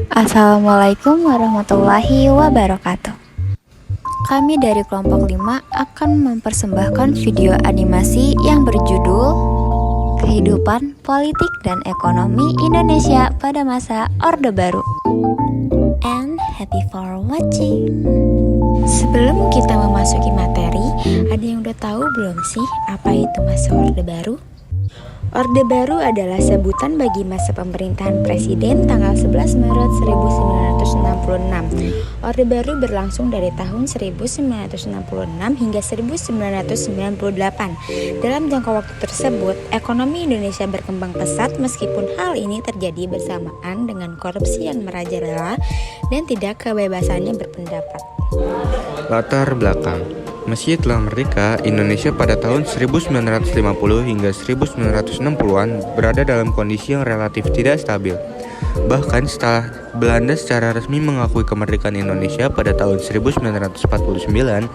Assalamualaikum warahmatullahi wabarakatuh. Kami dari kelompok 5 akan mempersembahkan video animasi yang berjudul Kehidupan Politik dan Ekonomi Indonesia pada Masa Orde Baru. And happy for watching. Sebelum kita memasuki materi, ada yang udah tahu belum sih apa itu masa Orde Baru? Orde Baru adalah sebutan bagi masa pemerintahan Presiden tanggal 11 Maret 1966. Orde Baru berlangsung dari tahun 1966 hingga 1998. Dalam jangka waktu tersebut, ekonomi Indonesia berkembang pesat meskipun hal ini terjadi bersamaan dengan korupsi yang merajalela dan tidak kebebasannya berpendapat. Latar belakang. Meski telah merdeka, Indonesia pada tahun 1950 hingga 1960-an berada dalam kondisi yang relatif tidak stabil. Bahkan setelah Belanda secara resmi mengakui kemerdekaan Indonesia pada tahun 1949,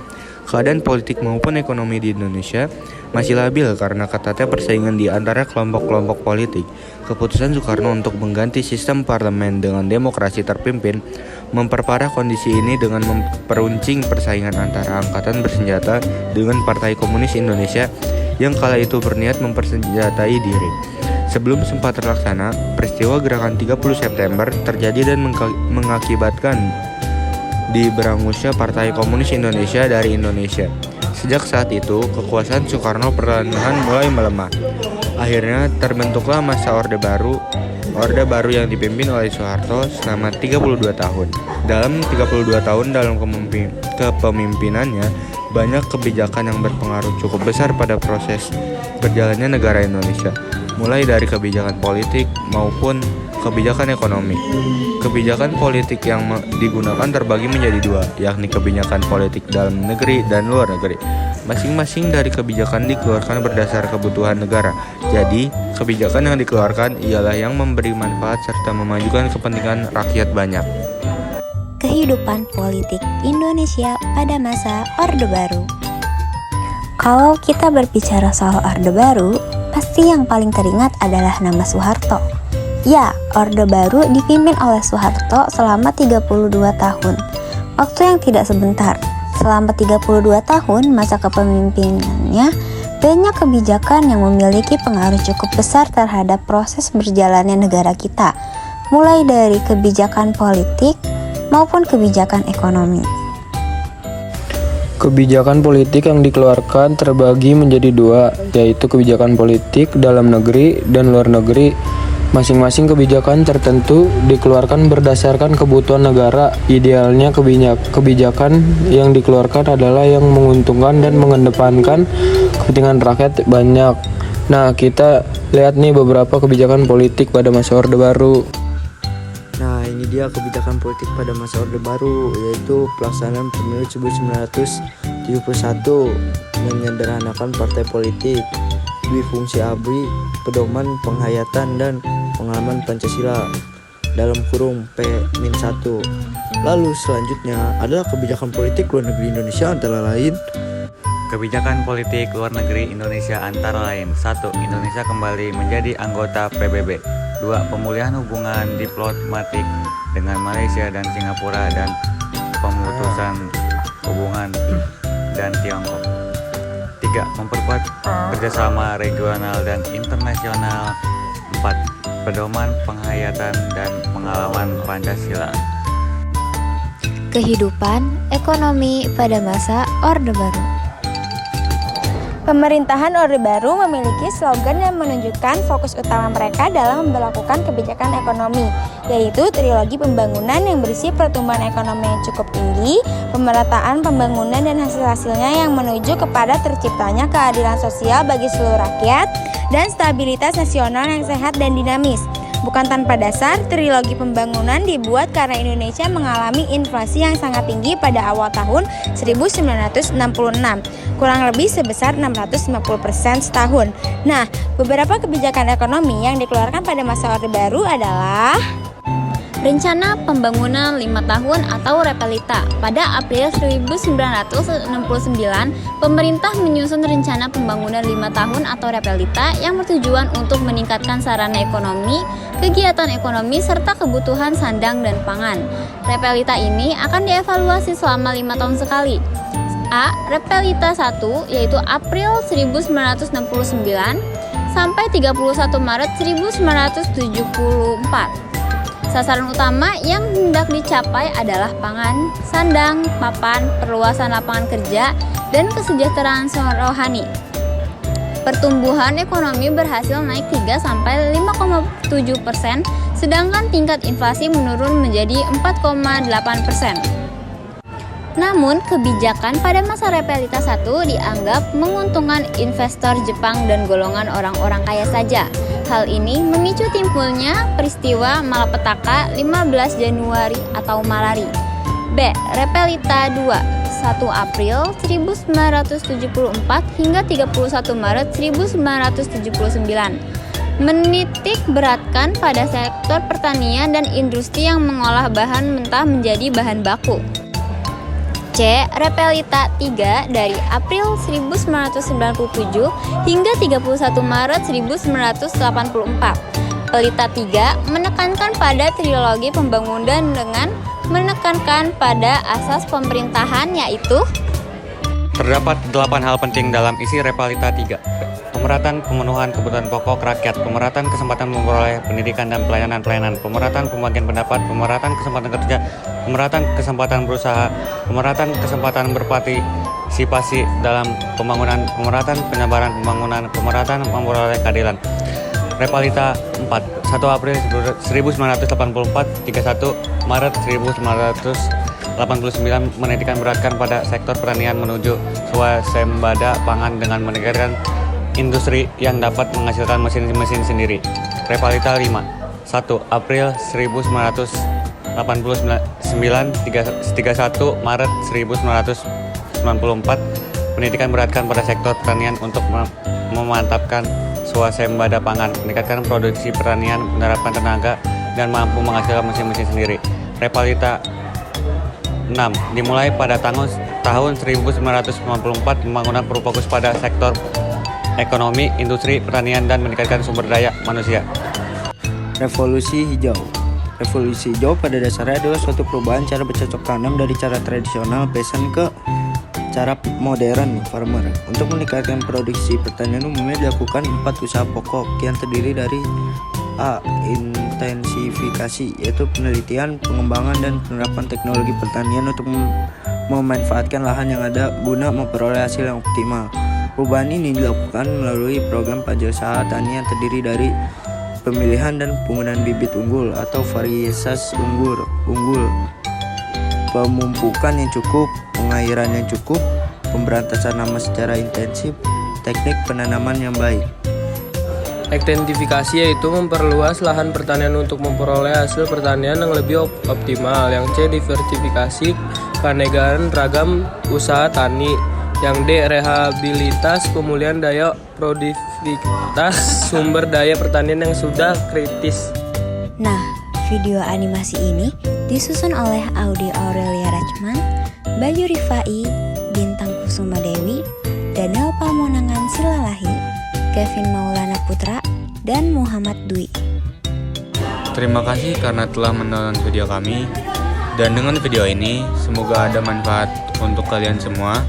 keadaan politik maupun ekonomi di Indonesia masih labil karena ketatnya persaingan di antara kelompok-kelompok politik. Keputusan Soekarno untuk mengganti sistem parlemen dengan demokrasi terpimpin memperparah kondisi ini dengan memperuncing persaingan antara angkatan bersenjata dengan Partai Komunis Indonesia yang kala itu berniat mempersenjatai diri. Sebelum sempat terlaksana, peristiwa gerakan 30 September terjadi dan mengakibatkan diberangusnya Partai Komunis Indonesia dari Indonesia. Sejak saat itu, kekuasaan Soekarno perlahan mulai melemah. Akhirnya terbentuklah masa Orde Baru yang dipimpin oleh Soeharto selama 32 tahun. Dalam 32 tahun dalam kepemimpinannya, banyak kebijakan yang berpengaruh cukup besar pada proses berjalannya negara Indonesia, mulai dari kebijakan politik maupun kebijakan ekonomi. Kebijakan politik yang digunakan terbagi menjadi dua, yakni kebijakan politik dalam negeri dan luar negeri. Masing-masing dari kebijakan dikeluarkan berdasar kebutuhan negara. Jadi, kebijakan yang dikeluarkan ialah yang memberi manfaat serta memajukan kepentingan rakyat banyak. Kehidupan politik Indonesia pada masa Orde Baru. Kalau kita berbicara soal Orde Baru, pasti yang paling teringat adalah nama Soeharto. Ya, Orde Baru dipimpin oleh Soeharto selama 32 tahun. Waktu yang tidak sebentar. Selama 32 tahun masa kepemimpinannya, banyak kebijakan yang memiliki pengaruh cukup besar terhadap proses berjalannya negara kita, mulai dari kebijakan politik maupun kebijakan ekonomi. Kebijakan politik yang dikeluarkan terbagi menjadi dua, yaitu kebijakan politik dalam negeri dan luar negeri. Masing-masing kebijakan tertentu dikeluarkan berdasarkan kebutuhan negara. Idealnya kebijakan yang dikeluarkan adalah yang menguntungkan dan mengedepankan kepentingan rakyat banyak. Nah, kita lihat nih beberapa kebijakan politik pada masa Orde Baru. Nah, ini dia kebijakan politik pada masa Orde Baru, yaitu pelaksanaan pemilu 1971, menyederhanakan partai politik, fungsi ABRI, pedoman penghayatan dan pengalaman Pancasila (P-1). Lalu selanjutnya adalah kebijakan politik luar negeri Indonesia antara lain. Kebijakan politik luar negeri Indonesia antara lain: 1. Indonesia kembali menjadi anggota PBB. 2. Pemulihan hubungan diplomatik dengan Malaysia dan Singapura dan pemutusan hubungan dan Tiongkok. 3. Memperkuat kerjasama regional dan internasional. 4. Pedoman penghayatan dan pengalaman Pancasila. Kehidupan ekonomi pada masa Orde Baru. Pemerintahan Orde Baru memiliki slogan yang menunjukkan fokus utama mereka dalam melakukan kebijakan ekonomi, yaitu trilogi pembangunan yang berisi pertumbuhan ekonomi yang cukup tinggi, pemerataan pembangunan dan hasil-hasilnya yang menuju kepada terciptanya keadilan sosial bagi seluruh rakyat, dan stabilitas nasional yang sehat dan dinamis. Bukan tanpa dasar, trilogi pembangunan dibuat karena Indonesia mengalami inflasi yang sangat tinggi pada awal tahun 1966, kurang lebih sebesar 650% setahun. Nah, beberapa kebijakan ekonomi yang dikeluarkan pada masa Orde Baru adalah Rencana Pembangunan 5 Tahun atau Repelita. Pada April 1969, pemerintah menyusun Rencana Pembangunan 5 Tahun atau Repelita yang bertujuan untuk meningkatkan sarana ekonomi, kegiatan ekonomi, serta kebutuhan sandang dan pangan. Repelita ini akan dievaluasi selama 5 tahun sekali. A. Repelita 1, yaitu April 1969 sampai 31 Maret 1974. Sasaran utama yang hendak dicapai adalah pangan, sandang, papan, perluasan lapangan kerja, dan kesejahteraan rohani. Pertumbuhan ekonomi berhasil naik 3-5,7%, sedangkan tingkat inflasi menurun menjadi 4,8%. Namun, kebijakan pada masa Repelita 1 dianggap menguntungkan investor Jepang dan golongan orang-orang kaya saja. Hal ini memicu timbulnya peristiwa malapetaka 15 Januari atau malari. B. Repelita 2, 1 April 1974 hingga 31 Maret 1979. Menitik beratkan pada sektor pertanian dan industri yang mengolah bahan mentah menjadi bahan baku. C. Repelita 3 dari April 1997 hingga 31 Maret 1984. Pelita 3 menekankan pada trilogi pembangunan dengan menekankan pada asas pemerintahan, yaitu Terdapat 8 hal penting dalam isi Repelita 3. Pemerataan pemenuhan kebutuhan pokok rakyat, pemerataan kesempatan memperoleh pendidikan dan pelayanan-pelayanan, pemerataan pembagian pendapat, pemerataan kesempatan kerja, pemerataan kesempatan berusaha, pemerataan kesempatan berpartisipasi dalam pembangunan, pemerataan penyebaran pembangunan, pemerataan memperoleh keadilan. Repelita 4, 1 April 1984, 31 Maret 1989 menitikan beratkan pada sektor pertanian menuju swasembada pangan dengan meningkatkan industri yang dapat menghasilkan mesin-mesin sendiri. Repelita 5, 1 April 1989, 31 Maret 1994 menitikan beratkan pada sektor pertanian untuk memantapkan swasembada pangan, meningkatkan produksi pertanian, menerapkan tenaga, dan mampu menghasilkan mesin-mesin sendiri. Repelita 6. Dimulai pada tahun 1994, pembangunan berfokus pada sektor ekonomi, industri, pertanian, dan meningkatkan sumber daya manusia. Revolusi hijau. Revolusi hijau pada dasarnya adalah suatu perubahan cara bercocok tanam dari cara tradisional peasant ke cara modern farmer. Untuk meningkatkan produksi pertanian umumnya dilakukan 4 usaha pokok yang terdiri dari A. Intensifikasi, yaitu penelitian, pengembangan, dan penerapan teknologi pertanian untuk memanfaatkan lahan yang ada guna memperoleh hasil yang optimal. Perubahan ini dilakukan melalui program Pancasila Tani yang terdiri dari pemilihan dan penggunaan bibit unggul atau varietas unggul, pemumpukan yang cukup, pengairan yang cukup, pemberantasan hama secara intensif, teknik penanaman yang baik. Ekstensifikasi yaitu memperluas lahan pertanian untuk memperoleh hasil pertanian yang lebih optimal. Yang C. Diversifikasi, keanekaragaman ragam usaha tani. Yang D. Rehabilitas, pemulihan daya produktivitas sumber daya pertanian yang sudah kritis. Nah, video animasi ini disusun oleh Audi Aurelia Rachman, Bayu Rifai, Bintang Kusuma Dewi, Daniel Pamonangan Silalahi, Kevin Maulana Putra, dan Muhammad Dwi. Terima kasih karena telah menonton video kami. Dan dengan video ini, semoga ada manfaat untuk kalian semua.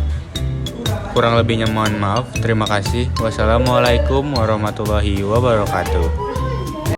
Kurang lebihnya mohon maaf. Terima kasih. Wassalamualaikum warahmatullahi wabarakatuh.